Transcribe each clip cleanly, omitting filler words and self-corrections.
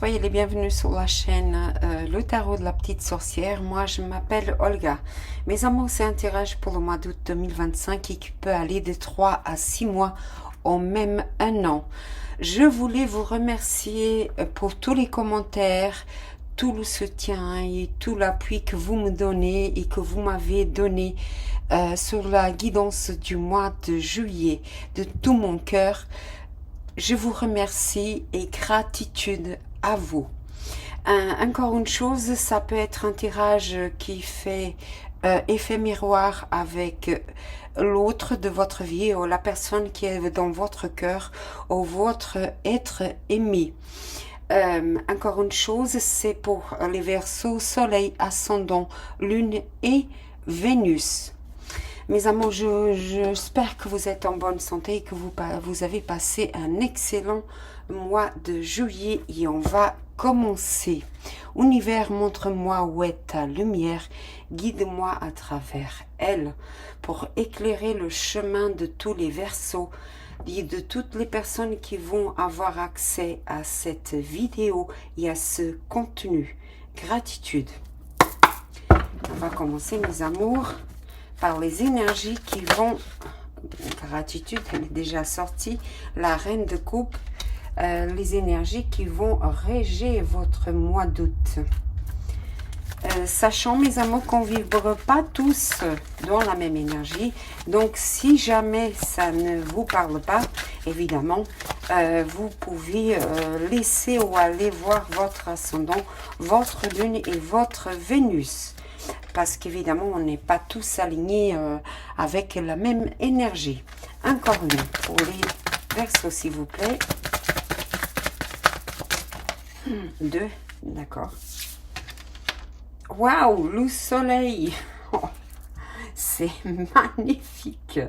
soyez les bienvenus sur la chaîne Le Tarot de la Petite Sorcière. Moi, je m'appelle Olga. Mes amours, c'est un tirage pour le mois d'août 2025 et qui peut aller de 3 à 6 mois ou même un an. Je voulais vous remercier pour tous les commentaires, tout le soutien et tout l'appui que vous me donnez et que vous m'avez donné sur la guidance du mois de juillet de tout mon cœur. Je vous remercie et gratitude à vous. Encore une chose, ça peut être un tirage qui fait effet miroir avec l'autre de votre vie ou la personne qui est dans votre cœur ou votre être aimé. Encore une chose, c'est pour les Verseaux, Soleil, Ascendant, Lune et Vénus. Mes amours, j'espère que vous êtes en bonne santé et que vous avez passé un excellent mois de juillet et on va commencer. Univers, montre-moi où est ta lumière, guide-moi à travers elle pour éclairer le chemin de tous les Verseaux et de toutes les personnes qui vont avoir accès à cette vidéo et à ce contenu. Gratitude. On va commencer, mes amours, par les énergies qui vont, gratitude, elle est déjà sortie, la reine de coupe, les énergies qui vont réger votre mois d'août. Sachant, mes amours, qu'on ne vibre pas tous dans la même énergie, donc si jamais ça ne vous parle pas, évidemment, vous pouvez laisser ou aller voir votre ascendant, votre lune et votre Vénus. Parce qu'évidemment, on n'est pas tous alignés avec la même énergie. Encore une pour les Verseaux, s'il vous plaît. 2, d'accord. Waouh, le soleil. Oh, c'est magnifique.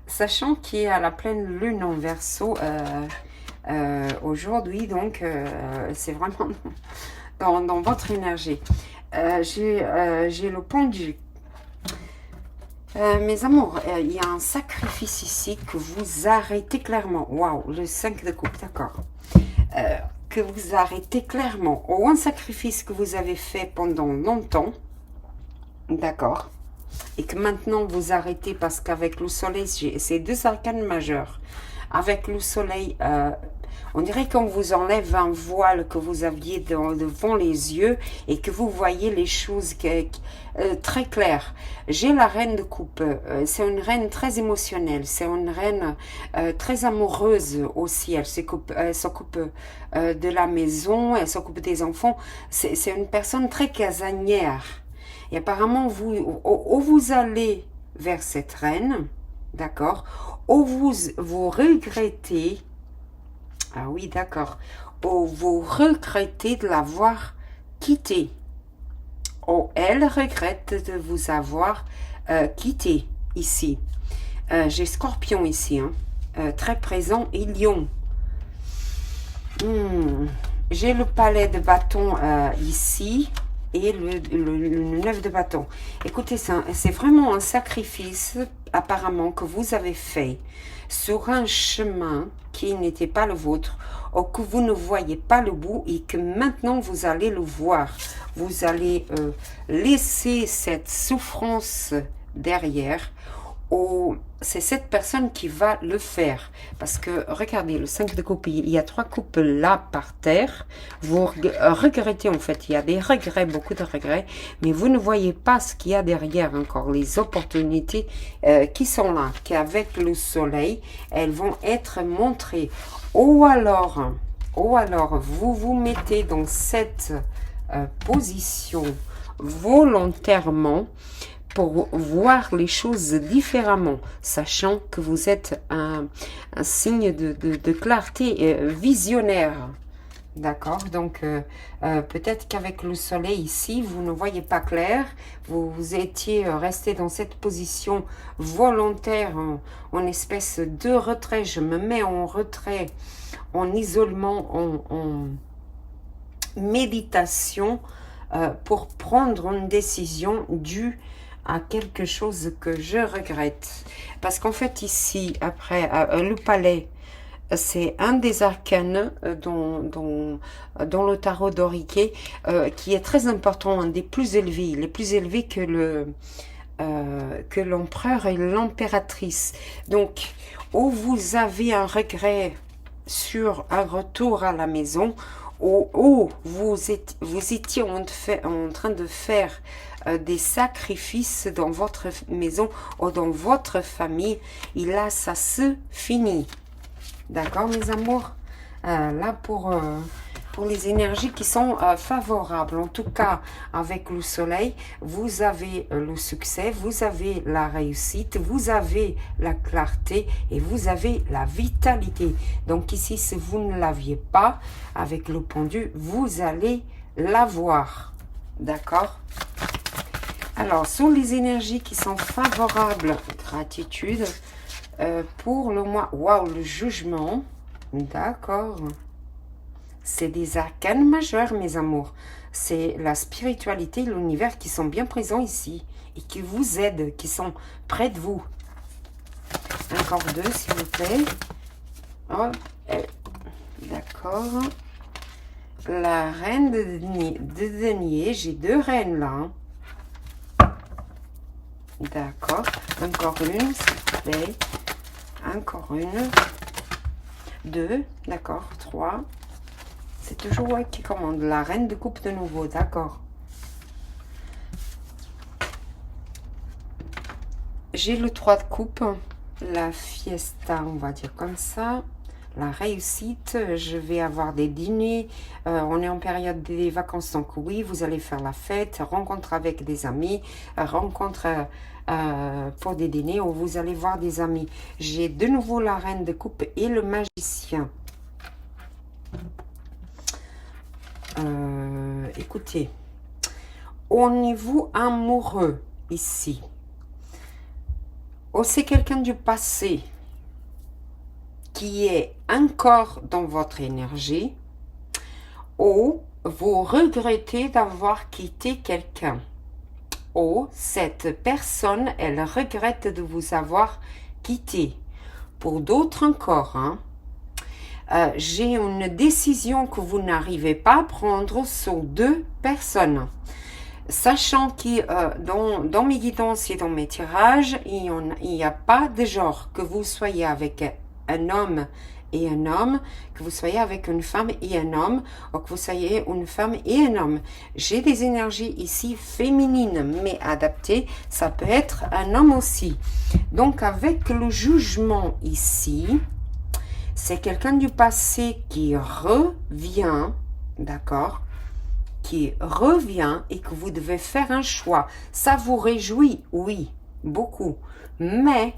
Sachant qu'il y a la pleine lune en Verseau aujourd'hui, donc c'est vraiment dans votre énergie. J'ai le pendu. Mes amours, il y a un sacrifice ici que vous arrêtez clairement. Waouh, le 5 de coupe, d'accord. Que vous arrêtez clairement. Ou un sacrifice que vous avez fait pendant longtemps. D'accord. Et que maintenant vous arrêtez parce qu'avec le soleil, c'est deux arcanes majeurs. Avec le soleil, on dirait qu'on vous enlève un voile que vous aviez devant les yeux et que vous voyez les choses très claires. J'ai la reine de coupe. C'est une reine très émotionnelle. C'est une reine très amoureuse aussi. Elle s'occupe de la maison, elle s'occupe des enfants. C'est une personne très casanière. Et apparemment, vous allez vers cette reine, d'accord, ou vous regrettez. Ah oui, d'accord. Ou vous regrettez de l'avoir quitté. Ou elle regrette de vous avoir quitté ici. J'ai Scorpion ici, hein, très présent, et Lion. J'ai le palais de bâton ici et le 9 de bâton. Écoutez, c'est vraiment un sacrifice apparemment que vous avez fait sur un chemin qui n'était pas le vôtre, ou que vous ne voyez pas le bout et que maintenant vous allez le voir. Vous allez laisser cette souffrance derrière, ou c'est cette personne qui va le faire. Parce que, regardez, le 5 de coupe, il y a 3 coupes là par terre. Vous regrettez, en fait, il y a des regrets, beaucoup de regrets, mais vous ne voyez pas ce qu'il y a derrière encore, les opportunités qui sont là, qu'avec le soleil, elles vont être montrées. Ou alors vous vous mettez dans cette position volontairement pour voir les choses différemment, sachant que vous êtes un signe de clarté visionnaire. D'accord, donc peut-être qu'avec le soleil ici, vous ne voyez pas clair, vous étiez resté dans cette position volontaire, en espèce de retrait. Je me mets en retrait, en isolement, en méditation, pour prendre une décision due à quelque chose que je regrette. Parce qu'en fait ici, après le palais, C'est un des arcanes dans le tarot d'Oriquet qui est très important, un des plus élevés. Il est plus élevé que l'empereur et l'impératrice. Donc, où vous avez un regret sur un retour à la maison, où vous étiez en train de faire des sacrifices dans votre maison ou dans votre famille, et là, ça se finit. D'accord, mes amours? Là, pour les énergies qui sont favorables, en tout cas, avec le soleil, vous avez le succès, vous avez la réussite, vous avez la clarté et vous avez la vitalité. Donc ici, si vous ne l'aviez pas, avec le pendu, vous allez l'avoir. D'accord? Alors, sur les énergies qui sont favorables, gratitude, pour le mois, waouh, le jugement, d'accord. C'est des arcanes majeurs, mes amours. C'est la spiritualité et l'univers qui sont bien présents ici et qui vous aident, qui sont près de vous. Encore deux, s'il vous plaît. Oh, d'accord. La reine de denier. J'ai deux reines là. Hein. D'accord. Encore une, s'il vous plaît. Encore une. Deux. D'accord. Trois. C'est toujours moi qui commande. La reine de coupe de nouveau. D'accord. J'ai le 3 de coupe. La fiesta, on va dire comme ça. La réussite, je vais avoir des dîners, on est en période des vacances, donc oui, vous allez faire la fête, rencontre avec des amis, rencontre pour des dîners où vous allez voir des amis. J'ai de nouveau la reine de coupe et le magicien. Écoutez, au niveau amoureux, ici, c'est quelqu'un du passé qui est encore dans votre énergie, ou vous regrettez d'avoir quitté quelqu'un, ou cette personne, elle regrette de vous avoir quitté. Pour d'autres encore, hein, j'ai une décision que vous n'arrivez pas à prendre sur deux personnes. Sachant que dans mes guidances et dans mes tirages, il n'y a pas de genre, que vous soyez avec un homme et un homme, que vous soyez avec une femme et un homme, ou que vous soyez une femme et un homme. J'ai des énergies ici féminines, mais adaptées. Ça peut être un homme aussi. Donc, avec le jugement ici, c'est quelqu'un du passé qui revient, d'accord, qui revient et que vous devez faire un choix. Ça vous réjouit, oui, beaucoup. Mais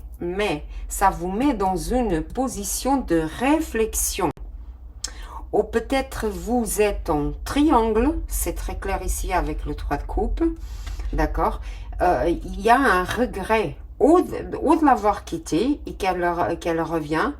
ça vous met dans une position de réflexion. Ou peut-être vous êtes en triangle, c'est très clair ici avec le 3 de coupe, d'accord. Il y a un regret, ou de l'avoir quitté et qu'elle revient,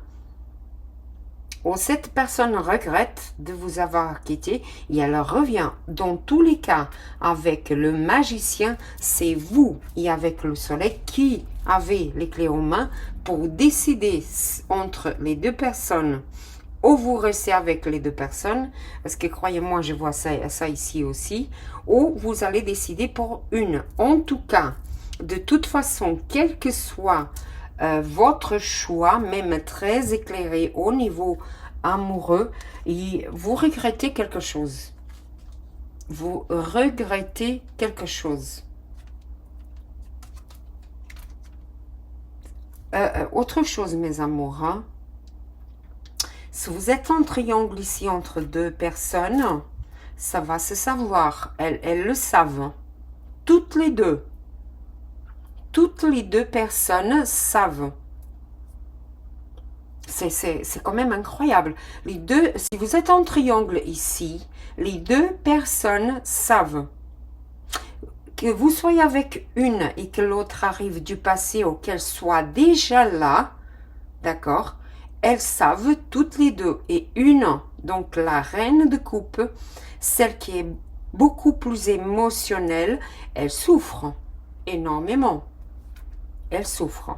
ou cette personne regrette de vous avoir quitté et elle revient. Dans tous les cas, avec le magicien, c'est vous et avec le soleil qui avez les clés en main pour décider entre les deux personnes. Ou vous restez avec les deux personnes, parce que croyez-moi, je vois ça ici aussi, ou vous allez décider pour une. En tout cas, de toute façon, quel que soit votre choix, même très éclairé au niveau amoureux, et vous regrettez quelque chose. Vous regrettez quelque chose. Autre chose, mes amours, hein. Si vous êtes en triangle ici entre deux personnes, ça va se savoir. Elles le savent. Toutes les deux. Toutes les deux personnes savent. C'est quand même incroyable. Les deux, si vous êtes en triangle ici, les deux personnes savent. Que vous soyez avec une et que l'autre arrive du passé ou qu'elle soit déjà là, d'accord, elles savent toutes les deux. Et une, donc la reine de coupe, celle qui est beaucoup plus émotionnelle, elle souffre énormément. Elle souffre.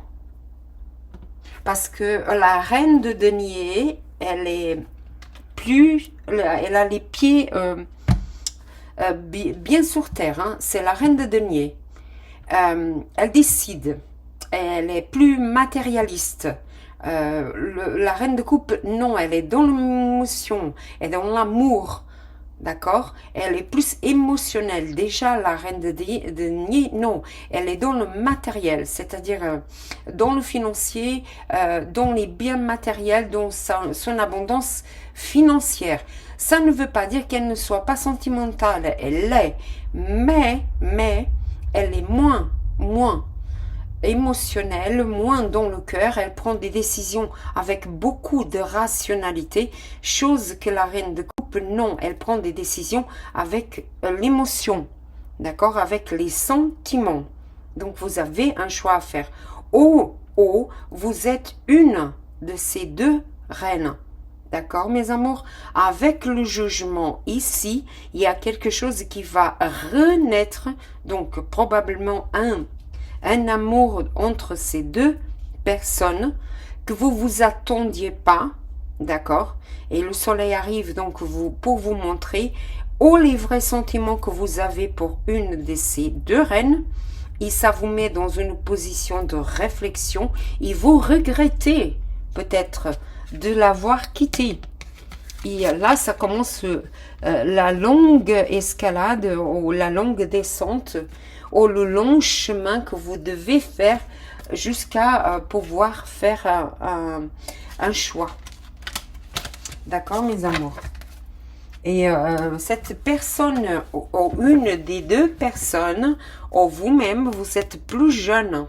Parce que la reine de denier, elle a les pieds bien sur terre, hein. C'est la reine de denier. Elle décide, elle est plus matérialiste. La reine de coupe, non, elle est dans l'émotion, elle est dans l'amour, d'accord? Elle est plus émotionnelle. Déjà, la reine de denier, non, elle est dans le matériel, c'est-à-dire dans le financier, dans les biens matériels, dans son abondance financière. Ça ne veut pas dire qu'elle ne soit pas sentimentale, elle l'est, mais elle est moins émotionnelle, moins dans le cœur, elle prend des décisions avec beaucoup de rationalité, chose que la reine de coupe, non, elle prend des décisions avec l'émotion, d'accord, avec les sentiments. Donc vous avez un choix à faire. Vous êtes une de ces deux reines. D'accord, mes amours? Avec le jugement ici, il y a quelque chose qui va renaître, donc probablement un amour entre ces deux personnes que vous vous attendiez pas, d'accord? Et le soleil arrive donc pour vous montrer les vrais sentiments que vous avez pour une de ces deux reines. Et ça vous met dans une position de réflexion et vous regrettez peut-être de l'avoir quitté. Et là, ça commence la longue escalade ou la longue descente ou le long chemin que vous devez faire jusqu'à pouvoir faire un choix. D'accord, mes amours? Et cette personne, ou une des deux personnes, ou vous-même, vous êtes plus jeune.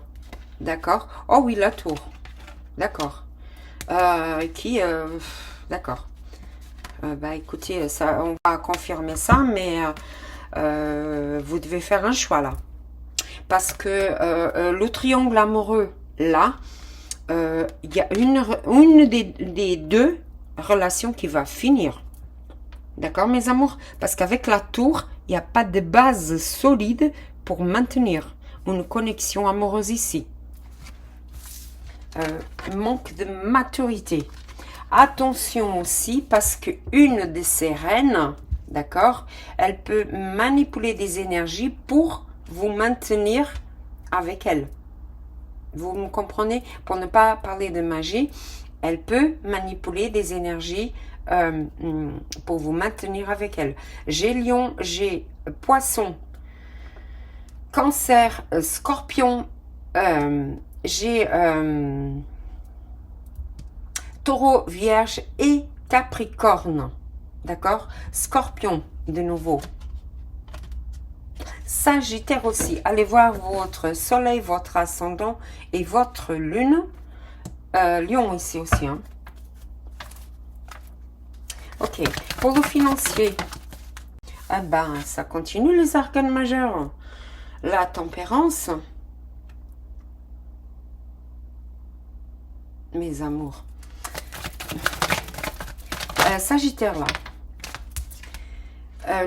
D'accord? Oh oui, la tour. D'accord. D'accord. Bah écoutez, ça, on va confirmer ça, mais vous devez faire un choix là. Parce que le triangle amoureux, là, il y a une des deux relations qui va finir. D'accord, mes amours? Parce qu'avec la tour, il n'y a pas de base solide pour maintenir une connexion amoureuse ici. Manque de maturité. Attention aussi, parce qu'une de ces reines, d'accord, elle peut manipuler des énergies pour vous maintenir avec elle. Vous me comprenez? Pour ne pas parler de magie, elle peut manipuler des énergies pour vous maintenir avec elle. J'ai lion, j'ai poisson, cancer, scorpion, j'ai taureau, vierge et capricorne. D'accord? Scorpion, de nouveau. Sagittaire aussi. Allez voir votre soleil, votre ascendant et votre lune. Lion ici aussi. Hein. Ok. Pour le financier, ah ben, ça continue les arcanes majeurs. La tempérance. Mes amours. Sagittaire là.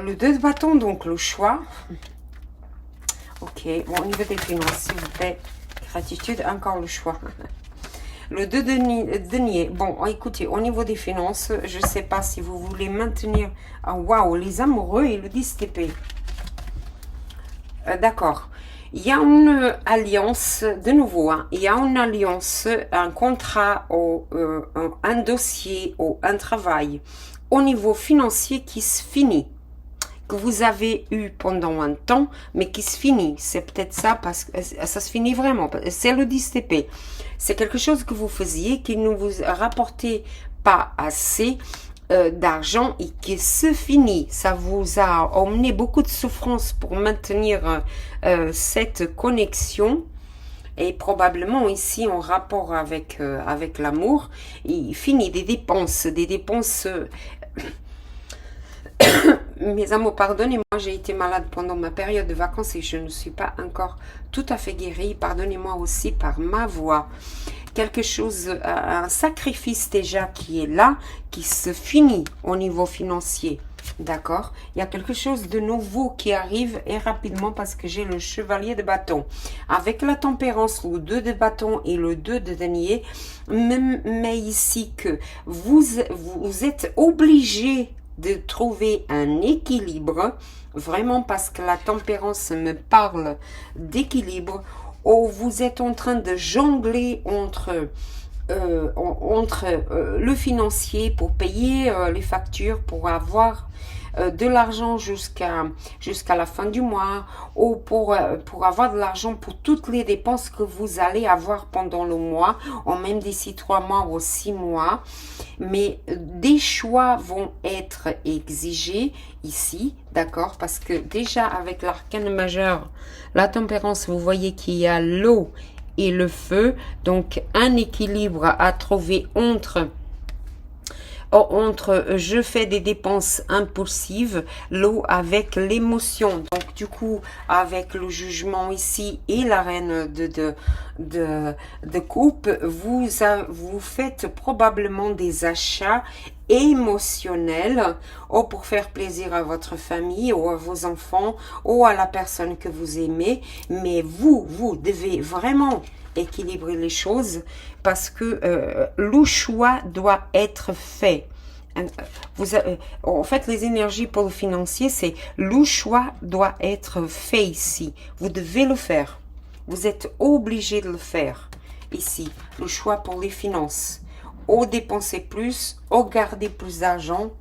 Le 2 de bâton, donc le choix. Ok, bon, au niveau des finances, s'il vous plaît, gratitude, encore le choix. Le 2 de denier, bon, écoutez, au niveau des finances, je ne sais pas si vous voulez maintenir, waouh, les amoureux et le 10 TP. D'accord. Il y a une alliance, de nouveau, hein, il y a une alliance, un contrat, un dossier ou un travail au niveau financier qui se finit, que vous avez eu pendant un temps, mais qui se finit. C'est peut-être ça, parce que ça se finit vraiment. C'est le 10 TP. C'est quelque chose que vous faisiez, qui ne vous rapportait pas assez d'argent et qui se finit. Ça vous a emmené beaucoup de souffrance pour maintenir cette connexion. Et probablement ici en rapport avec l'amour, il finit des dépenses mes amours, pardonnez-moi, j'ai été malade pendant ma période de vacances et je ne suis pas encore tout à fait guérie. Pardonnez-moi aussi par ma voix. Quelque chose, un sacrifice déjà qui est là, qui se finit au niveau financier. D'accord? Il y a quelque chose de nouveau qui arrive et rapidement parce que j'ai le chevalier de bâton. Avec la tempérance, le 2 de bâton et le 2 de denier, mais ici que vous êtes obligé de trouver un équilibre, vraiment parce que la tempérance me parle d'équilibre, ou vous êtes en train de jongler entre le financier pour payer les factures, pour avoir de l'argent jusqu'à la fin du mois, ou pour avoir de l'argent pour toutes les dépenses que vous allez avoir pendant le mois, ou même d'ici 3 mois ou 6 mois. Mais des choix vont être exigés ici, d'accord? Parce que déjà avec l'arcane majeur, la tempérance, vous voyez qu'il y a l'eau et le feu, donc un équilibre à trouver entre je fais des dépenses impulsives, l'eau avec l'émotion, donc du coup avec le jugement ici et la reine de coupe, vous faites probablement des achats émotionnels, ou pour faire plaisir à votre famille ou à vos enfants ou à la personne que vous aimez, mais vous devez vraiment équilibrer les choses parce que le choix doit être fait. En fait, les énergies pour le financier, c'est le choix doit être fait ici. Vous devez le faire. Vous êtes obligé de le faire ici. Le choix pour les finances. Ou dépenser plus, ou garder plus d'argent,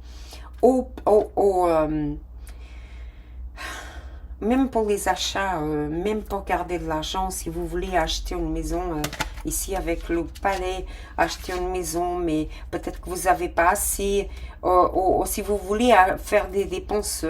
même pour les achats, même pour garder de l'argent, si vous voulez acheter une maison, ici avec le palais, acheter une maison, mais peut-être que vous n'avez pas assez, ou si vous voulez faire des dépenses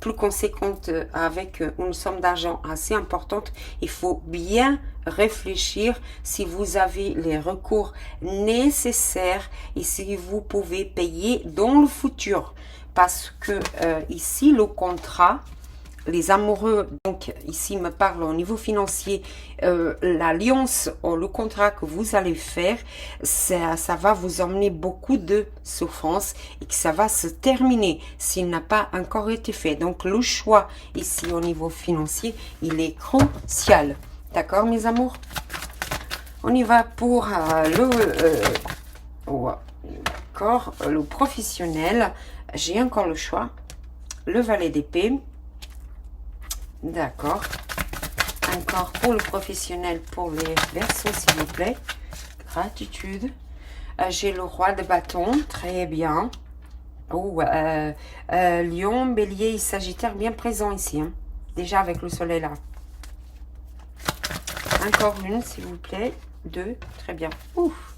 plus conséquentes avec une somme d'argent assez importante, il faut bien réfléchir si vous avez les recours nécessaires et si vous pouvez payer dans le futur. Parce que ici, le contrat, les amoureux, donc ici me parle au niveau financier, l'alliance ou le contrat que vous allez faire, ça va vous emmener beaucoup de souffrance et que ça va se terminer s'il n'a pas encore été fait. Donc le choix ici au niveau financier, il est crucial. D'accord mes amours? On y va pour le professionnel. J'ai encore le choix. Le valet d'épée. D'accord. Encore pour le professionnel, pour les Verseaux, s'il vous plaît. Gratitude. J'ai le roi de bâton. Très bien. Oh, Lion, Bélier et Sagittaire bien présent ici. Hein. Déjà avec le soleil là. Encore une, s'il vous plaît. 2. Très bien. Ouf.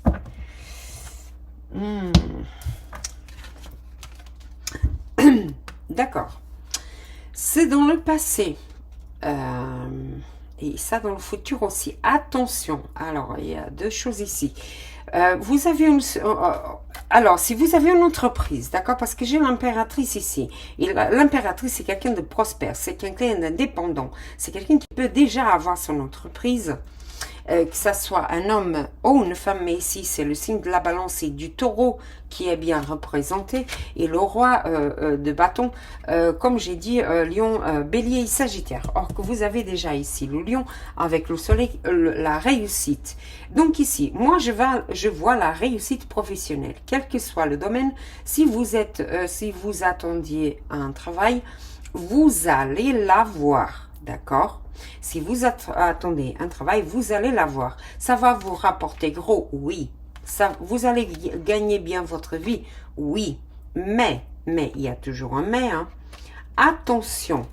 D'accord. C'est dans le passé. Et ça dans le futur aussi. Attention. Alors, il y a 2 choses ici. Vous avez une... alors, si vous avez une entreprise, d'accord, parce que j'ai l'impératrice ici. Et l'impératrice, c'est quelqu'un de prospère, c'est quelqu'un d'indépendant. C'est quelqu'un qui peut déjà avoir son entreprise. Que ça soit un homme ou une femme, mais ici c'est le signe de la balance et du taureau qui est bien représenté, et le roi de bâton, comme j'ai dit, lion, bélier et sagittaire. Or que vous avez déjà ici le lion avec le soleil, la réussite. Donc ici, moi je vois la réussite professionnelle, quel que soit le domaine. Si vous attendiez un travail, vous allez l'avoir, d'accord? Si vous attendez un travail, vous allez l'avoir. Ça va vous rapporter gros, oui. Vous allez gagner bien votre vie, oui. Mais il y a toujours un mais. Hein. Attention,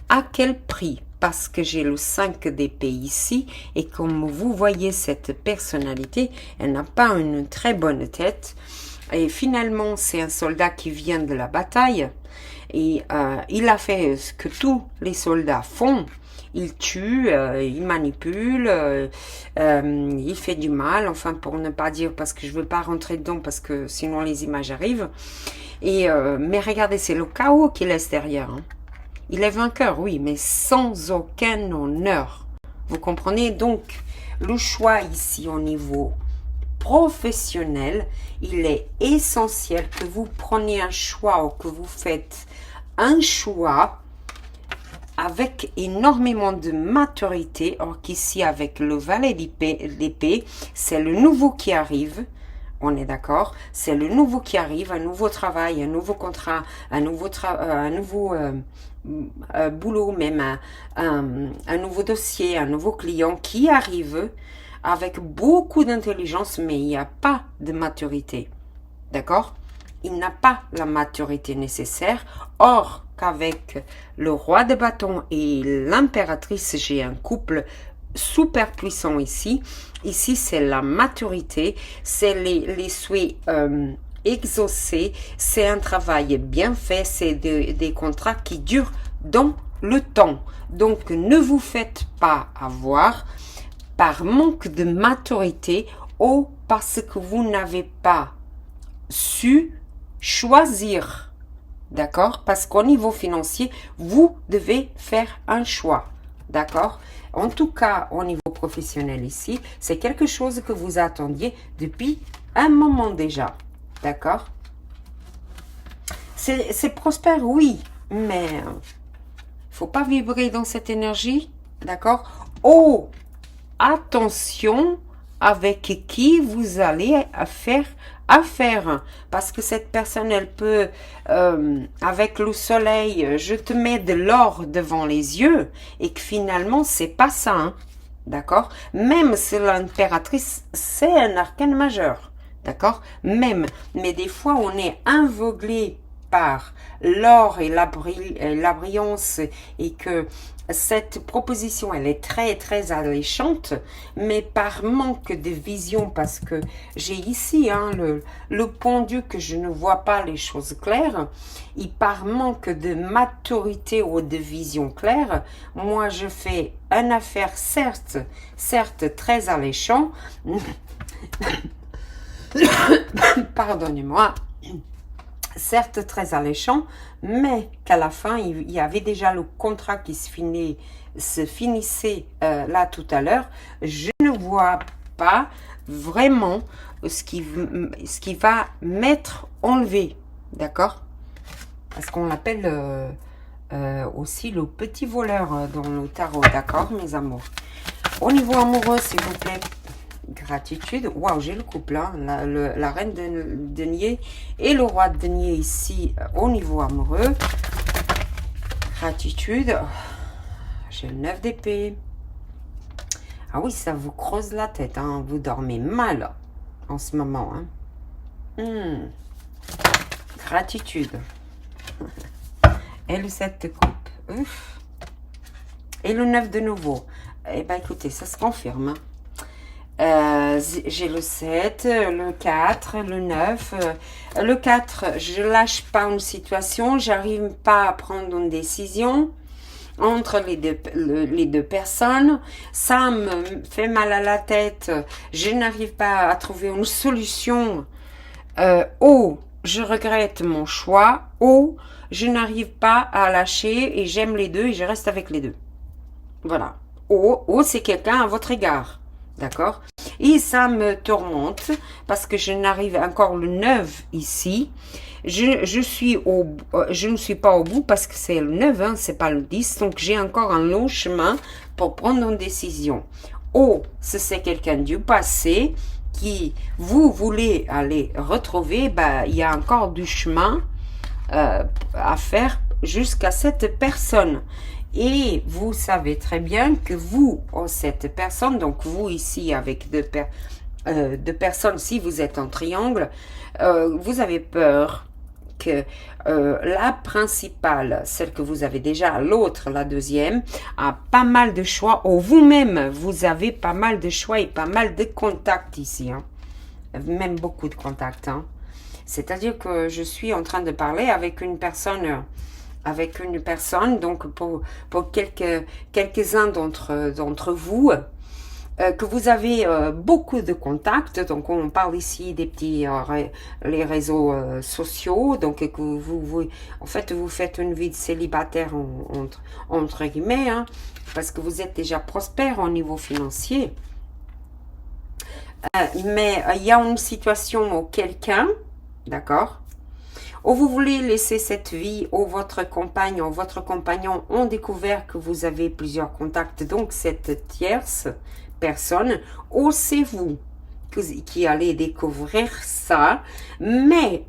à quel prix? Parce que j'ai le 5 d'épée ici, et comme vous voyez cette personnalité, elle n'a pas une très bonne tête. Et finalement, c'est un soldat qui vient de la bataille. Et il a fait ce que tous les soldats font. Il tue, il manipule, il fait du mal, enfin pour ne pas dire, parce que je ne veux pas rentrer dedans, parce que sinon les images arrivent. Et, mais regardez, c'est le chaos qu'il laisse derrière. Hein. Il est vainqueur, oui, mais sans aucun honneur. Vous comprenez? Donc, le choix ici au niveau professionnel, il est essentiel que vous preniez un choix ou que vous faites un choix avec énormément de maturité. Or qu'ici, avec le valet d'épée, c'est le nouveau qui arrive. On est d'accord? C'est le nouveau qui arrive, un nouveau travail, un nouveau contrat, un nouveau boulot, même un nouveau dossier, un nouveau client qui arrive avec beaucoup d'intelligence, mais il n'y a pas de maturité. D'accord? Il n'a pas la maturité nécessaire. Or, qu'avec le roi de bâton et l'impératrice, j'ai un couple super puissant ici. Ici, c'est la maturité, c'est les souhaits exaucés, c'est un travail bien fait, c'est des contrats qui durent dans le temps. Donc, ne vous faites pas avoir par manque de maturité ou parce que vous n'avez pas su choisir. D'accord? Parce qu'au niveau financier, vous devez faire un choix. D'accord? En tout cas, au niveau professionnel ici, c'est quelque chose que vous attendiez depuis un moment déjà. D'accord? C'est prospère, oui, mais il ne faut pas vibrer dans cette énergie. D'accord? Oh, attention avec qui vous allez faire affaire, parce que cette personne, elle peut, avec le soleil, je te mets de l'or devant les yeux, et que finalement, c'est pas ça, hein, d'accord? Même si l'impératrice, c'est un arcane majeur, d'accord? Même, mais des fois, on est aveuglé par l'or et la brillance, et que cette proposition, elle est très, très alléchante, mais par manque de vision, parce que j'ai ici hein, le pendu que je ne vois pas les choses claires, et par manque de maturité ou de vision claire, moi, je fais une affaire, certes très alléchant, pardonnez-moi, certes très alléchant, mais qu'à la fin, il y avait déjà le contrat qui se finissait là tout à l'heure. Je ne vois pas vraiment ce qui va m'être enlevé, d'accord? Parce qu'on l'appelle aussi le petit voleur dans le tarot, d'accord, mes amours? Au niveau amoureux, s'il vous plaît, gratitude. Waouh, j'ai le couple, hein, la reine de denier et le roi de denier ici au niveau amoureux. Gratitude. J'ai le 9 d'épée. Ah oui, ça vous creuse la tête, hein, vous dormez mal en ce moment. Hein. Gratitude. Et le 7 de coupe. Ouf. Et le 9 de nouveau. Eh bien, écoutez, ça se confirme. Hein. J'ai le 7, le 4, le 9. Le 4, je lâche pas une situation, j'arrive pas à prendre une décision entre les deux personnes. Ça me fait mal à la tête, je n'arrive pas à trouver une solution. Ou je regrette mon choix, ou je n'arrive pas à lâcher et j'aime les deux et je reste avec les deux. Voilà. Ou c'est quelqu'un à votre égard. D'accord? Et ça me tourmente parce que je n'arrive encore le 9 ici. Je ne suis pas au bout parce que c'est le 9, hein, c'est pas le 10. Donc, j'ai encore un long chemin pour prendre une décision. Ou si c'est quelqu'un du passé qui vous voulez aller retrouver, bah, il y a encore du chemin à faire jusqu'à cette personne. Et vous savez très bien que vous, cette personne, donc vous ici avec deux personnes, si vous êtes en triangle, vous avez peur que la principale, celle que vous avez déjà, l'autre, la deuxième, a pas mal de choix, ou vous-même, vous avez pas mal de choix et pas mal de contacts ici, hein. Même beaucoup de contacts. Hein. C'est-à-dire que je suis en train de parler avec une personne... donc pour quelques-uns d'entre vous, que vous avez beaucoup de contacts, donc on parle ici des petits les réseaux sociaux, donc que en fait vous faites une vie de célibataire entre guillemets, hein, parce que vous êtes déjà prospère au niveau financier. Mais il y a une situation où quelqu'un, d'accord, où vous voulez laisser cette vie, où votre compagne ou votre compagnon ont découvert que vous avez plusieurs contacts, donc cette tierce personne, ou c'est vous qui allez découvrir ça, mais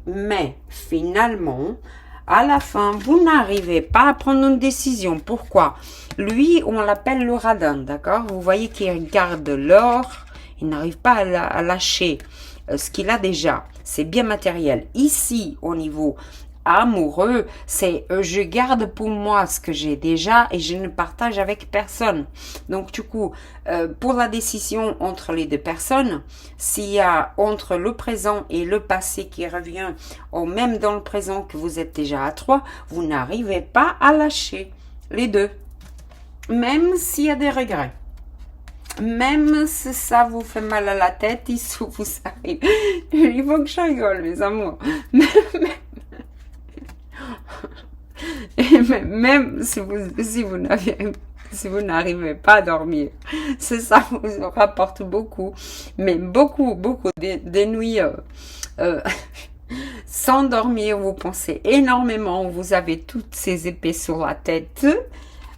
finalement, à la fin, vous n'arrivez pas à prendre une décision. Pourquoi? Lui, on l'appelle le radin, d'accord? Vous voyez qu'il regarde l'or, il n'arrive pas à lâcher ce qu'il a déjà. C'est bien matériel. Ici, au niveau amoureux, c'est je garde pour moi ce que j'ai déjà et je ne partage avec personne. Donc du coup, pour la décision entre les deux personnes, s'il y a entre le présent et le passé qui revient, ou même dans le présent que vous êtes déjà à trois, vous n'arrivez pas à lâcher les deux, même s'il y a des regrets. Même si ça vous fait mal à la tête, il vous arrive. Il faut que je rigole, mes amours. Même si vous n'arrivez pas à dormir, ça vous rapporte beaucoup, mais beaucoup des nuits sans dormir, vous pensez énormément, vous avez toutes ces épées sur la tête,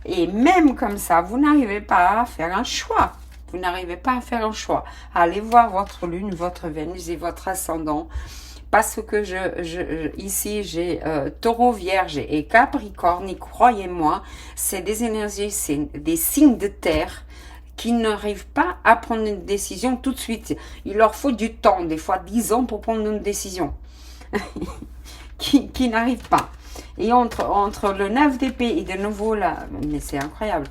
et même comme ça, vous n'arrivez pas à faire un choix. Vous n'arrivez pas à faire un choix. Allez voir votre lune, votre Vénus et votre ascendant. Parce que ici, j'ai taureau, vierge et capricorne. Et croyez-moi, c'est des énergies, c'est des signes de terre qui n'arrivent pas à prendre une décision tout de suite. Il leur faut du temps, des fois 10 ans pour prendre une décision. qui n'arrive pas. Et entre le 9 d'épée et de nouveau là, mais c'est incroyable.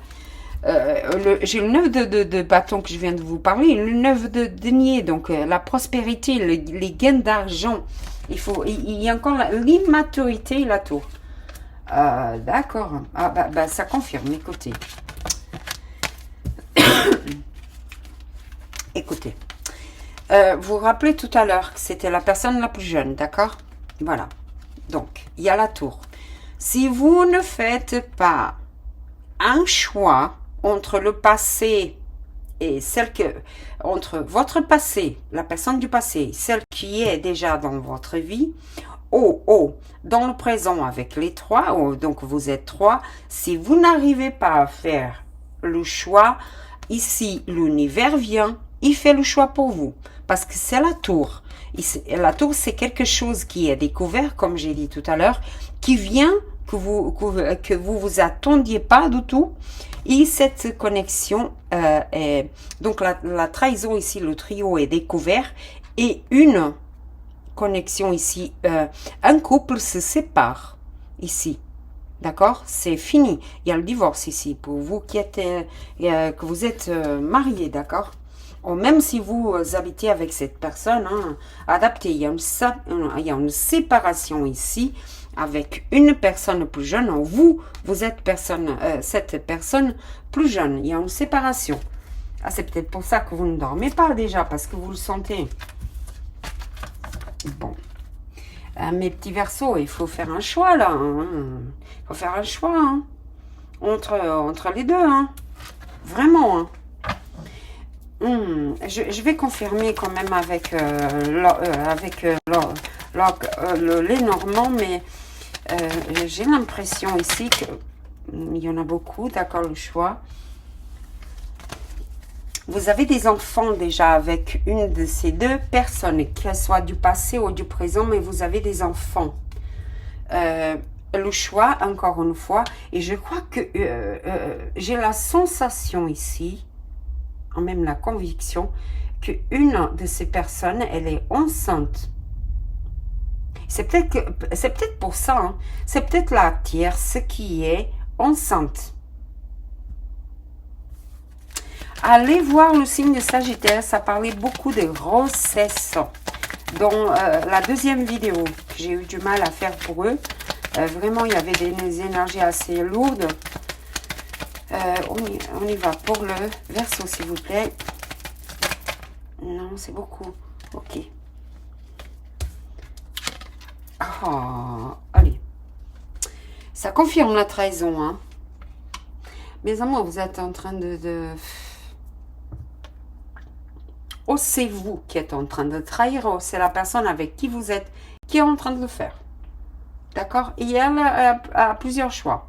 J'ai le 9 de bâton que je viens de vous parler, le 9 de denier, donc la prospérité, les gains d'argent. Il y a encore l'immaturité et la tour. D'accord. Ah, ça confirme, écoutez. Écoutez. Vous vous rappelez tout à l'heure que c'était la personne la plus jeune, d'accord? Voilà. Donc, il y a la tour. Si vous ne faites pas un choix entre le passé et entre votre passé, la personne du passé, celle qui est déjà dans votre vie, dans le présent avec les trois, donc vous êtes trois, si vous n'arrivez pas à faire le choix, ici l'univers vient, il fait le choix pour vous, parce que c'est la tour. La tour, c'est quelque chose qui est découvert, comme j'ai dit tout à l'heure, qui vient que vous attendiez pas du tout. Et cette connexion est donc la trahison ici, le trio est découvert et une connexion ici, un couple se sépare ici. D'accord? C'est fini. Il y a le divorce ici pour vous qui êtes que vous êtes mariés, d'accord? Ou même si vous habitez avec cette personne, hein, adaptée, il y a une séparation ici avec une personne plus jeune. Vous êtes cette personne plus jeune. Il y a une séparation. Ah, c'est peut-être pour ça que vous ne dormez pas déjà, parce que vous le sentez. Bon. Mes petits Verseaux, il faut faire un choix là. Hein. Il faut faire un choix hein, entre les deux. Hein. Vraiment. Hein. Je vais confirmer quand même avec les Normands, mais j'ai l'impression ici qu'il y en a beaucoup, d'accord, le choix. Vous avez des enfants déjà avec une de ces deux personnes, qu'elle soit du passé ou du présent, mais vous avez des enfants. Le choix, encore une fois, et je crois que j'ai la sensation ici, en même la conviction, qu'une de ces personnes, elle est enceinte. C'est peut-être pour ça, hein, c'est peut-être la tierce qui est enceinte. Allez voir le signe de Sagittaire, ça parlait beaucoup de grossesse. Dans la deuxième vidéo que j'ai eu du mal à faire pour eux, vraiment il y avait des énergies assez lourdes. On y va pour le Verseau, s'il vous plaît. Non, c'est beaucoup. Ok. Oh, allez. Ça confirme la trahison. Hein. Mes amours, vous êtes en train de... ou c'est vous qui êtes en train de trahir, ou c'est la personne avec qui vous êtes qui est en train de le faire. D'accord? Et elle a plusieurs choix.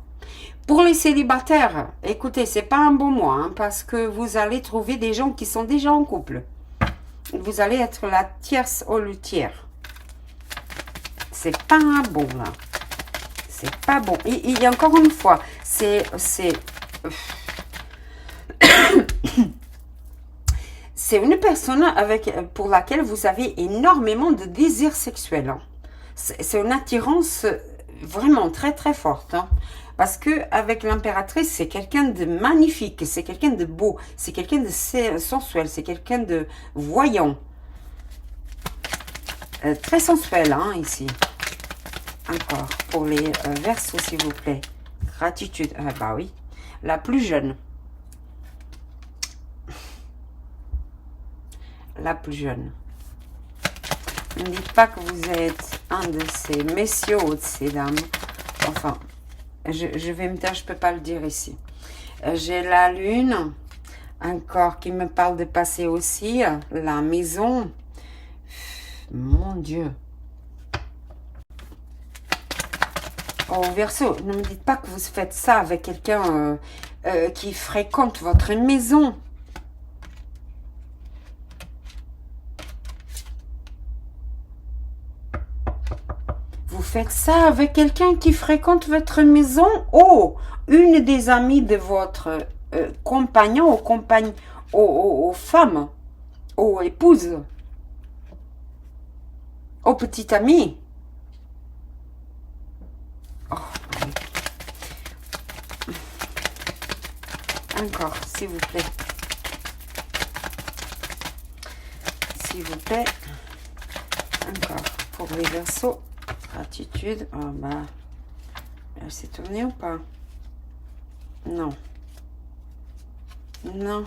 Pour les célibataires, écoutez, c'est pas un bon mois, hein, parce que vous allez trouver des gens qui sont déjà en couple. Vous allez être la tierce ou le tiers. C'est pas un bon, là. C'est pas bon. Et encore une fois, c'est une personne pour laquelle vous avez énormément de désir sexuel. Hein. C'est une attirance vraiment très très forte. Hein. Parce que avec l'impératrice, c'est quelqu'un de magnifique, c'est quelqu'un de beau, c'est quelqu'un de sensuel, c'est quelqu'un de voyant. Très sensuel, hein, ici. Encore, pour les Verseaux, s'il vous plaît. Gratitude. Ah bah oui. La plus jeune. La plus jeune. Ne dites pas que vous êtes un de ces messieurs ou de ces dames. Enfin, je vais me dire, je ne peux pas le dire ici. J'ai la lune, encore qui me parle de passé aussi. La maison. Mon Dieu. Oh, Verseau, ne me dites pas que vous faites ça avec quelqu'un qui fréquente votre maison. Vous faites ça avec quelqu'un qui fréquente votre maison? Oh, une des amies de votre compagnon ou compagne, aux femmes, aux épouses, aux petites amies. Oh, oui. Encore, s'il vous plaît. S'il vous plaît. Encore, pour les Verseaux. Gratitude. Oh, bah. Elle s'est tournée ou pas? Non. Non.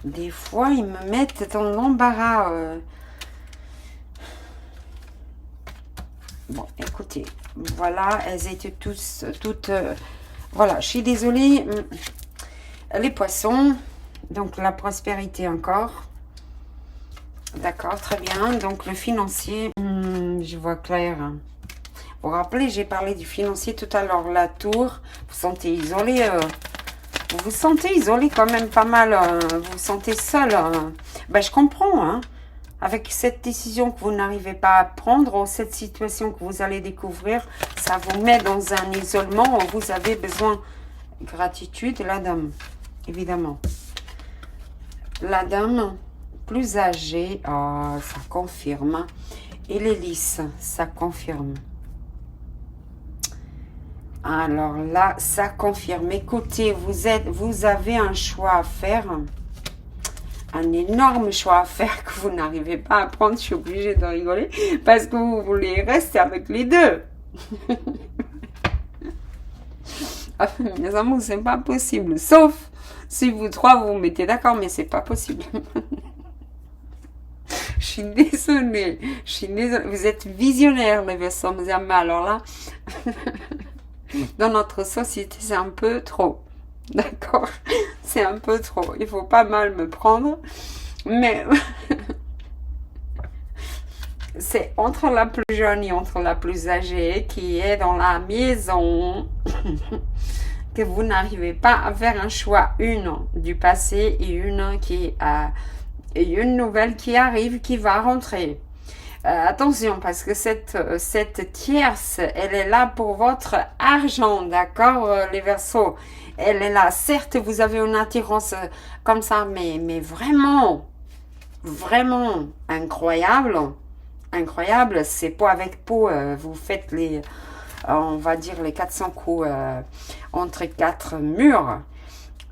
Des fois, ils me mettent dans l'embarras. Bon, écoutez, voilà, elles étaient toutes... voilà, je suis désolée. Les poissons, donc la prospérité encore. D'accord, très bien. Donc, le financier, je vois clair. Vous vous rappelez, j'ai parlé du financier tout à l'heure. La tour, vous sentez isolé. Vous vous sentez isolé quand même pas mal. Vous vous sentez seul. Ben, je comprends, hein. Avec cette décision que vous n'arrivez pas à prendre, ou cette situation que vous allez découvrir, ça vous met dans un isolement où vous avez besoin. Gratitude, la dame, évidemment. La dame, plus âgée, oh, ça confirme. Et l'hélice, ça confirme. Alors là, ça confirme. Écoutez, vous avez un choix à faire. Un énorme choix à faire que vous n'arrivez pas à prendre. Je suis obligée de rigoler parce que vous voulez rester avec les deux. Mes amours, c'est pas possible. Sauf si vous trois vous vous mettez d'accord, mais c'est pas possible. Je suis désolée. Je suis désolée. Vous êtes visionnaires, les Verseaux. Mais alors là, dans notre société, c'est un peu trop. D'accord? C'est un peu trop. Il faut pas mal me prendre. Mais c'est entre la plus jeune et entre la plus âgée qui est dans la maison que vous n'arrivez pas à faire un choix. Une du passé et une et une nouvelle qui arrive, qui va rentrer. Attention, parce que cette tierce, elle est là pour votre argent, d'accord, les Verseaux? Elle est là. Certes, vous avez une attirance comme ça, mais vraiment, vraiment incroyable. Incroyable, c'est peau avec peau. Vous faites on va dire, les 400 coups entre quatre murs.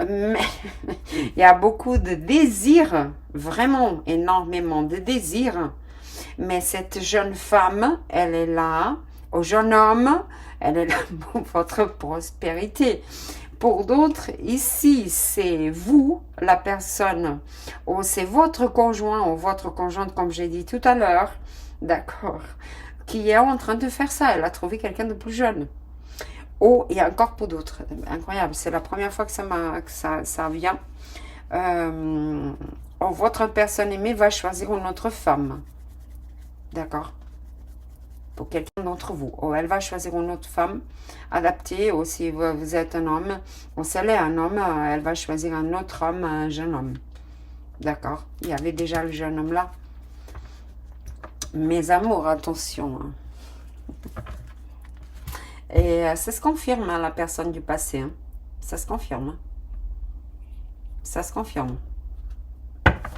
Mais il y a beaucoup de désirs, vraiment énormément de désirs. Mais cette jeune femme, elle est là, au jeune homme, elle est là pour votre prospérité. Pour d'autres, ici, c'est vous, la personne, ou c'est votre conjoint ou votre conjointe, comme j'ai dit tout à l'heure, d'accord, qui est en train de faire ça. Elle a trouvé quelqu'un de plus jeune. Oh, il y a encore pour d'autres. Incroyable, c'est la première fois que ça vient. euh, votre personne aimée va choisir une autre femme. D'accord? Pour quelqu'un d'entre vous. Ou elle va choisir une autre femme adaptée. Ou si vous êtes un homme, ou si elle est un homme, elle va choisir un autre homme, un jeune homme. D'accord? Il y avait déjà le jeune homme là. Mes amours, attention. Hein. Et ça se confirme, hein, la personne du passé. Hein. Ça se confirme. Hein. Ça se confirme.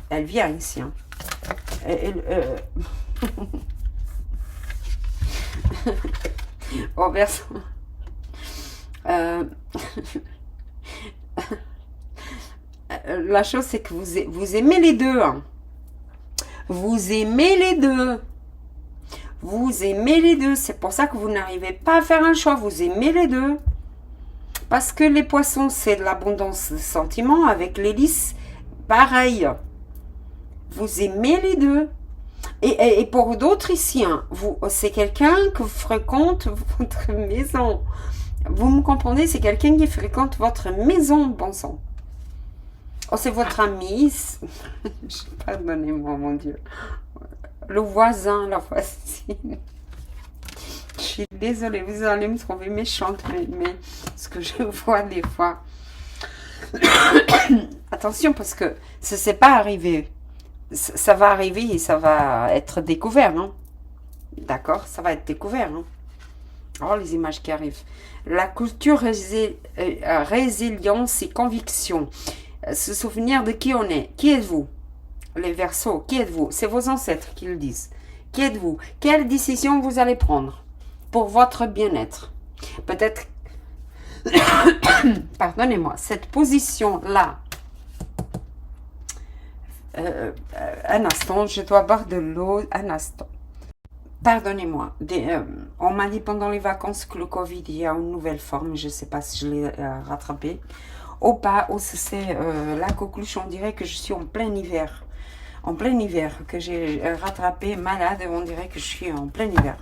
Elle vient ici. Hein. Oh, personne. La chose, c'est que vous aimez les deux. Hein. Vous aimez les deux. Vous aimez les deux. C'est pour ça que vous n'arrivez pas à faire un choix. Vous aimez les deux. Parce que les poissons, c'est de l'abondance de sentiments. Avec l'hélice, pareil. Vous aimez les deux. Et pour d'autres ici, hein, c'est quelqu'un que fréquente votre maison. Vous me comprenez? C'est quelqu'un qui fréquente votre maison, bon sang. Oh, c'est votre ami. Pardonnez-moi, mon Dieu. Le voisin, la voisine. Je suis désolée, vous allez me trouver méchante, mais ce que je vois des fois. Attention, parce que ça ne s'est pas arrivé. Ça va arriver et ça va être découvert. Hein. D'accord? Ça va être découvert. Hein. Oh, les images qui arrivent. La culture, résilience et conviction. Se souvenir de qui on est. Qui êtes-vous? Les Verseaux, qui êtes-vous? C'est vos ancêtres qui le disent. Qui êtes-vous? Quelle décision vous allez prendre pour votre bien-être? Peut-être, pardonnez-moi, cette position-là. Un instant, je dois boire de l'eau. Un instant. Pardonnez-moi. On m'a dit pendant les vacances que le Covid, il y a une nouvelle forme. Je ne sais pas si je l'ai rattrapé. Ou pas, ou c'est la coqueluche, on dirait que je suis en plein hiver. En plein hiver, que j'ai rattrapé malade, on dirait que je suis en plein hiver.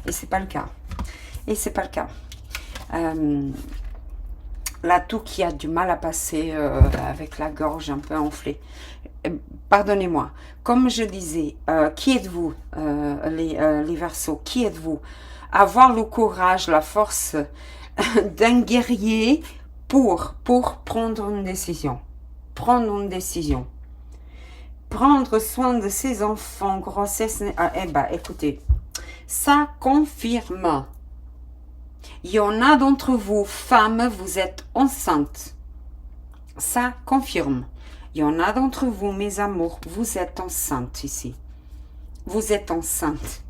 Et c'est pas le cas. Et c'est pas le cas. La toux qui a du mal à passer avec la gorge un peu enflée. Pardonnez-moi. Comme je disais, qui êtes-vous, les Verseaux? Qui êtes-vous? Avoir le courage, la force d'un guerrier pour prendre une décision. Prendre une décision. Prendre soin de ses enfants, grossesse... eh ben, écoutez, ça confirme. Il y en a d'entre vous, femmes, vous êtes enceintes. Ça confirme. Il y en a d'entre vous, mes amours, vous êtes enceintes ici. Vous êtes enceintes.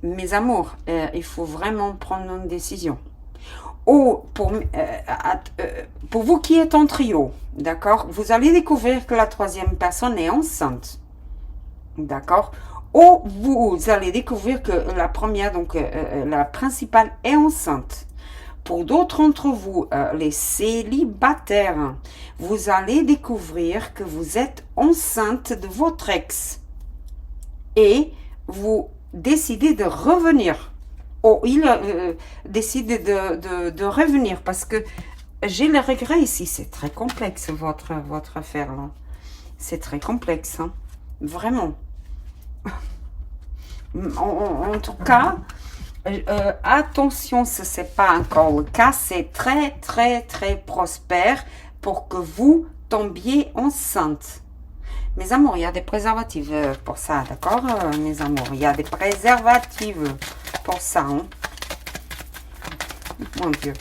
Mes amours, il faut vraiment prendre une décision. Ou pour vous qui êtes en trio, d'accord, vous allez découvrir que la troisième personne est enceinte, d'accord, ou vous allez découvrir que la première, donc la principale, est enceinte. Pour d'autres d'entre vous, les célibataires, vous allez découvrir que vous êtes enceinte de votre ex et vous décidez de revenir. Oh, il décide de revenir parce que j'ai le regret ici. C'est très complexe, votre affaire, là. C'est très complexe, hein. Vraiment. En tout cas, attention, ce n'est pas encore le cas. C'est très, très, très prospère pour que vous tombiez enceinte. Mes amours, il y a des préservatifs pour ça, d'accord, mes amours? Il y a des préservatifs pour ça, hein? Mon Dieu.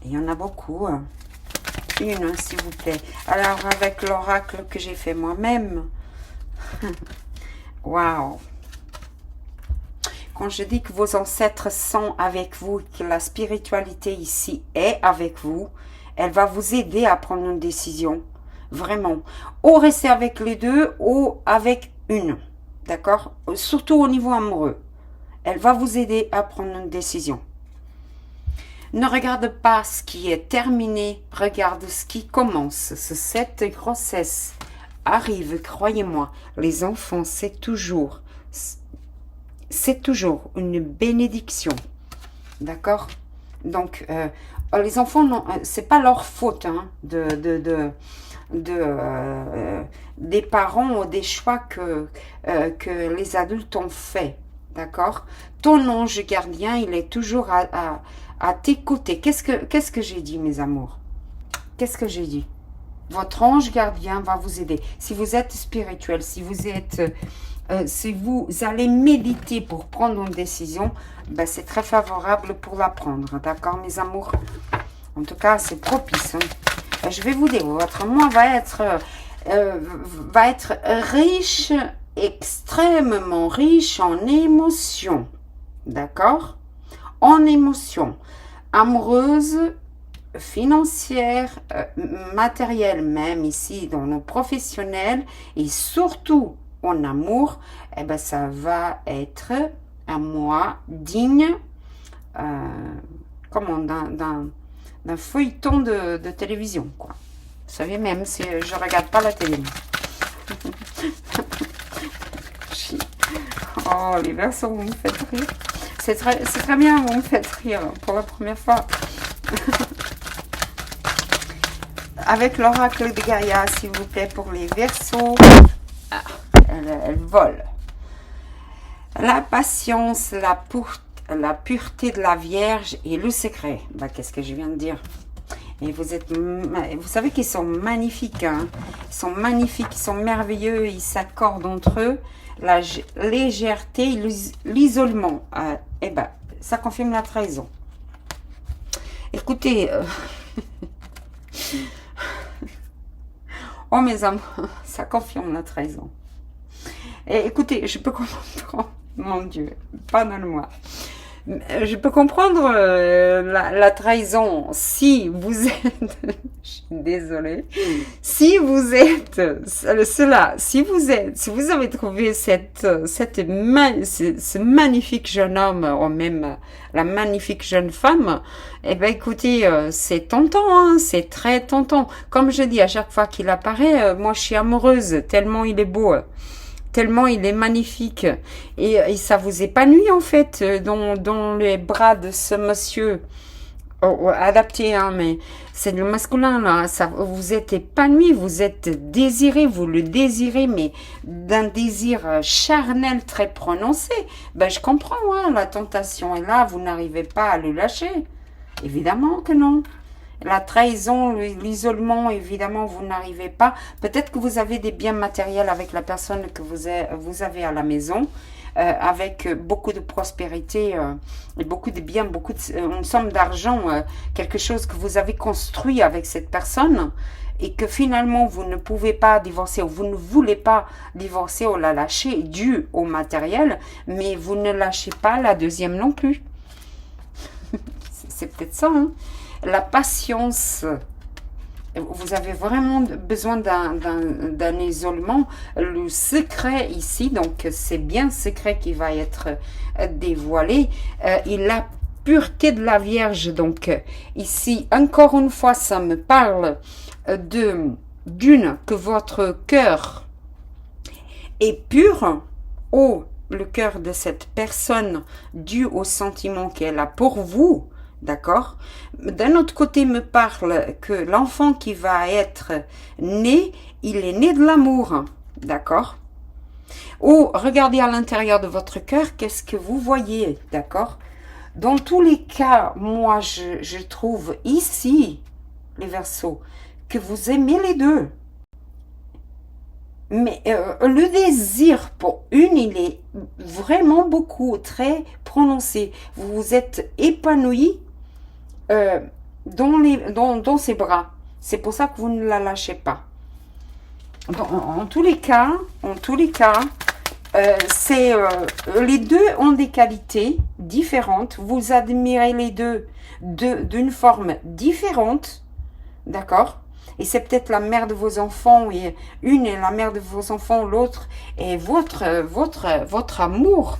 Il y en a beaucoup. Une, s'il vous plaît. Alors, avec l'oracle que j'ai fait moi-même. Waouh. Quand je dis que vos ancêtres sont avec vous, que la spiritualité ici est avec vous, elle va vous aider à prendre une décision. Vraiment. Ou rester avec les deux, ou avec une. D'accord? Surtout au niveau amoureux. Elle va vous aider à prendre une décision. Ne regarde pas ce qui est terminé. Regarde ce qui commence. Cette grossesse arrive, croyez-moi. Les enfants, c'est toujours une bénédiction. D'accord? Donc, Les enfants, c'est pas leur faute hein, des parents ou des choix que les adultes ont fait. D'accord? Ton ange gardien, il est toujours à tes côtés. Qu'est-ce que j'ai dit, mes amours? Qu'est-ce que j'ai dit? Votre ange gardien va vous aider. Si vous êtes spirituel, si vous allez méditer pour prendre une décision, ben c'est très favorable pour la prendre. D'accord, mes amours? En tout cas, c'est propice. Hein. Je vais vous dire, votre mois va être riche, extrêmement riche en émotions. D'accord? En émotions amoureuses, financières, matérielles même ici dans nos professionnels et surtout en amour, eh ben ça va être un mois digne comment d'un feuilleton de télévision quoi. Vous savez, même si je regarde pas la télé. Oh, les versos, vous me faites rire. C'est très bien, vous me faites rire pour la première fois. Avec l'oracle de Gaïa, s'il vous plaît, pour les versos. Ah, elle vole. La patience, la pureté de la Vierge et le secret. Bah, qu'est-ce que je viens de dire? Et vous savez qu'ils sont magnifiques. Hein? Ils sont magnifiques, ils sont merveilleux, ils s'accordent entre eux. La légèreté, l'isolement. Eh ben, ça confirme la trahison. Écoutez... oh mes amours, ça confirme la trahison. Et écoutez, je peux comprendre, mon Dieu, pardonne-moi. Je peux comprendre la trahison si vous êtes, je suis désolée, si vous avez trouvé ce magnifique jeune homme, ou même la magnifique jeune femme, eh ben écoutez, c'est tentant, hein, c'est très tentant. Comme je dis à chaque fois qu'il apparaît, moi je suis amoureuse, tellement il est beau. Tellement il est magnifique et ça vous épanouit en fait dans les bras de ce monsieur adapté hein, mais c'est le masculin là, ça vous êtes épanoui, vous êtes désiré, vous le désirez mais d'un désir charnel très prononcé. Ben je comprends hein, la tentation est là, vous n'arrivez pas à le lâcher, évidemment que non. La trahison, l'isolement, évidemment, vous n'arrivez pas. Peut-être que vous avez des biens matériels avec la personne que vous avez à la maison, avec beaucoup de prospérité, et beaucoup de biens, une somme d'argent, quelque chose que vous avez construit avec cette personne, et que finalement, vous ne pouvez pas divorcer, ou vous ne voulez pas divorcer ou la lâcher, dû au matériel, mais vous ne lâchez pas la deuxième non plus. C'est peut-être ça, hein. La patience, vous avez vraiment besoin d'un isolement. Le secret ici, donc c'est bien secret qui va être dévoilé. Et la pureté de la Vierge, donc ici, encore une fois, ça me parle d'une, que votre cœur est pur, ou le cœur de cette personne dû au sentiment qu'elle a pour vous. D'accord? D'un autre côté, me parle que l'enfant qui va être né, il est né de l'amour. D'accord? Ou regardez à l'intérieur de votre cœur, qu'est-ce que vous voyez? D'accord? Dans tous les cas, moi, je trouve ici, les Verseaux, que vous aimez les deux. Mais le désir pour une, il est vraiment beaucoup, très prononcé. Vous vous êtes épanoui dans ses bras. C'est pour ça que vous ne la lâchez pas. En tous les cas, les deux ont des qualités différentes. Vous admirez les deux d'une forme différente. D'accord? Et c'est peut-être la mère de vos enfants, et une est la mère de vos enfants, l'autre est votre amour.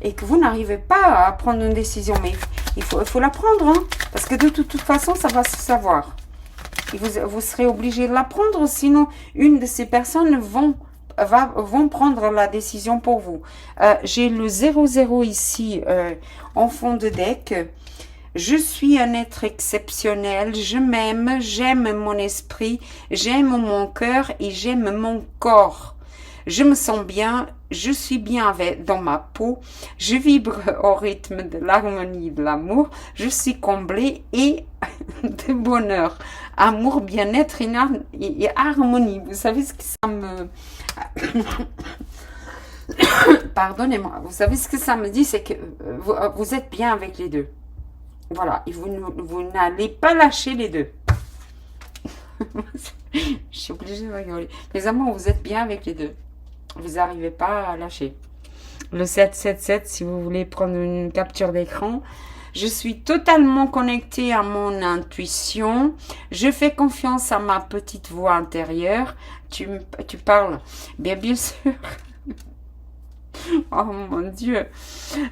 Et que vous n'arrivez pas à prendre une décision. Mais il faut la prendre, hein, parce que de toute façon, ça va se savoir. Et vous serez obligé de la prendre, sinon une de ces personnes vont prendre la décision pour vous. J'ai le 00 ici en fond de deck. Je suis un être exceptionnel, je m'aime, j'aime mon esprit, j'aime mon cœur et j'aime mon corps. Je me sens bien, je suis bien dans ma peau, je vibre au rythme de l'harmonie et de l'amour, je suis comblée et de bonheur, amour, bien-être et harmonie. Vous savez ce que ça me... Pardonnez-moi, vous savez ce que ça me dit, c'est que vous êtes bien avec les deux. Voilà, et vous n'allez pas lâcher les deux. Je suis obligée de rigoler. Les amours, vous êtes bien avec les deux. Vous n'arrivez pas à lâcher. Le 777, si vous voulez prendre une capture d'écran. Je suis totalement connectée à mon intuition. Je fais confiance à ma petite voix intérieure. Tu parles. Bien sûr. Oh mon Dieu.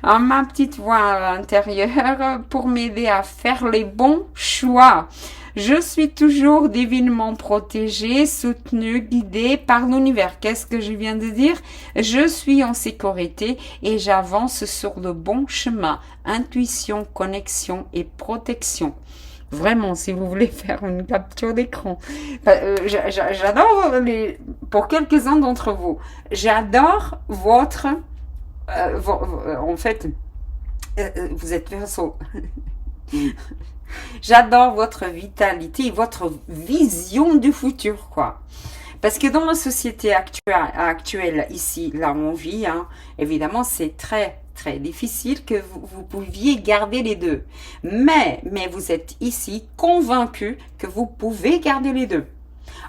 À ma petite voix intérieure pour m'aider à faire les bons choix. Je suis toujours divinement protégée, soutenue, guidée par l'univers. Qu'est-ce que je viens de dire? Je suis en sécurité et j'avance sur le bon chemin. Intuition, connexion et protection. Vraiment, si vous voulez faire une capture d'écran. J'adore pour quelques-uns d'entre vous, j'adore votre... en fait, vous êtes Verseau. J'adore votre vitalité, votre vision du futur, quoi. Parce que dans la société actuelle ici, là où on vit, hein, évidemment, c'est très difficile que vous pouviez garder les deux. Mais vous êtes ici convaincu que vous pouvez garder les deux.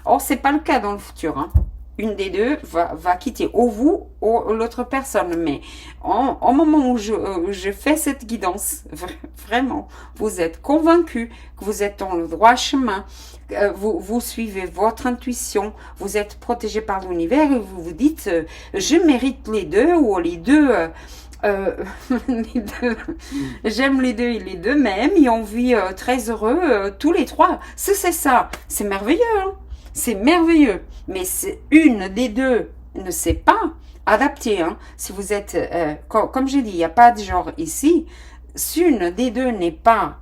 Or, c'est pas le cas dans le futur, hein. Une des deux va quitter, ou vous, ou l'autre personne. Mais au moment où je fais cette guidance, vraiment, vous êtes convaincu que vous êtes dans le droit chemin, vous suivez votre intuition, vous êtes protégé par l'univers et vous vous dites, je mérite les deux, ou les deux... les deux. J'aime les deux et les deux même, et on vit très heureux tous les trois. C'est ça, c'est merveilleux, hein. C'est merveilleux, mais c'est une des deux ne sait pas adapter. Hein. Si vous êtes, comme j'ai dit, il n'y a pas de genre ici. Si une des deux n'est pas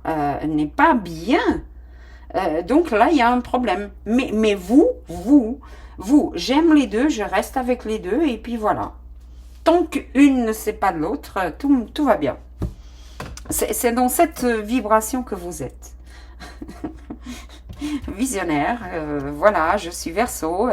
bien, donc là il y a un problème. Mais vous, j'aime les deux, je reste avec les deux et puis voilà. Tant qu'une ne sait pas de l'autre, tout va bien. C'est dans cette vibration que vous êtes. Visionnaire, voilà, je suis Verseau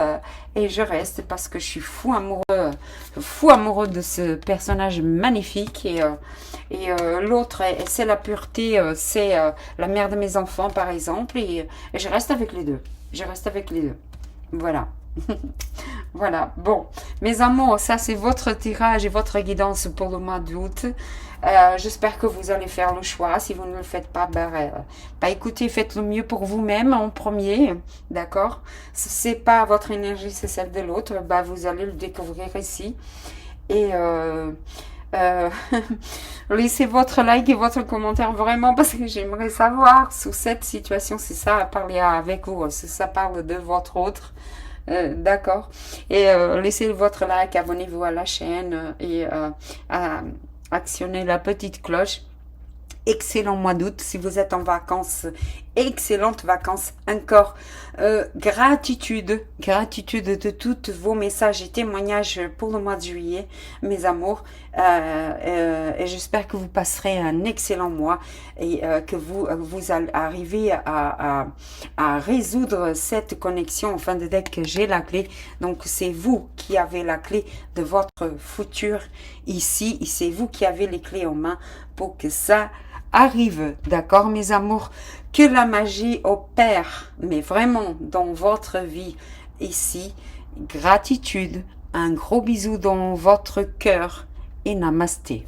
et je reste parce que je suis fou amoureux de ce personnage magnifique et l'autre c'est la pureté, c'est la mère de mes enfants par exemple et je reste avec les deux, voilà. Voilà, bon, mes amours, ça c'est votre tirage et votre guidance pour le mois d'août. J'espère que vous allez faire le choix. Si vous ne le faites pas, écoutez, faites le mieux pour vous-même en premier, d'accord? Si c'est pas votre énergie, c'est celle de l'autre, vous allez le découvrir ici. Et laissez votre like et votre commentaire vraiment parce que j'aimerais savoir sous cette situation si ça a parlé avec vous, si ça parle de votre autre. D'accord. Et laissez votre like, abonnez-vous à la chaîne et actionnez la petite cloche. Excellent mois d'août. Si vous êtes en vacances, excellentes vacances encore. Gratitude de tous vos messages et témoignages pour le mois de juillet, mes amours. Et j'espère que vous passerez un excellent mois et que vous allez arriver à résoudre cette connexion. En fin de deck, j'ai la clé. Donc, c'est vous qui avez la clé de votre futur ici. Et c'est vous qui avez les clés en main pour que ça arrive, d'accord mes amours, que la magie opère, mais vraiment dans votre vie ici. Gratitude, un gros bisou dans votre cœur et namasté.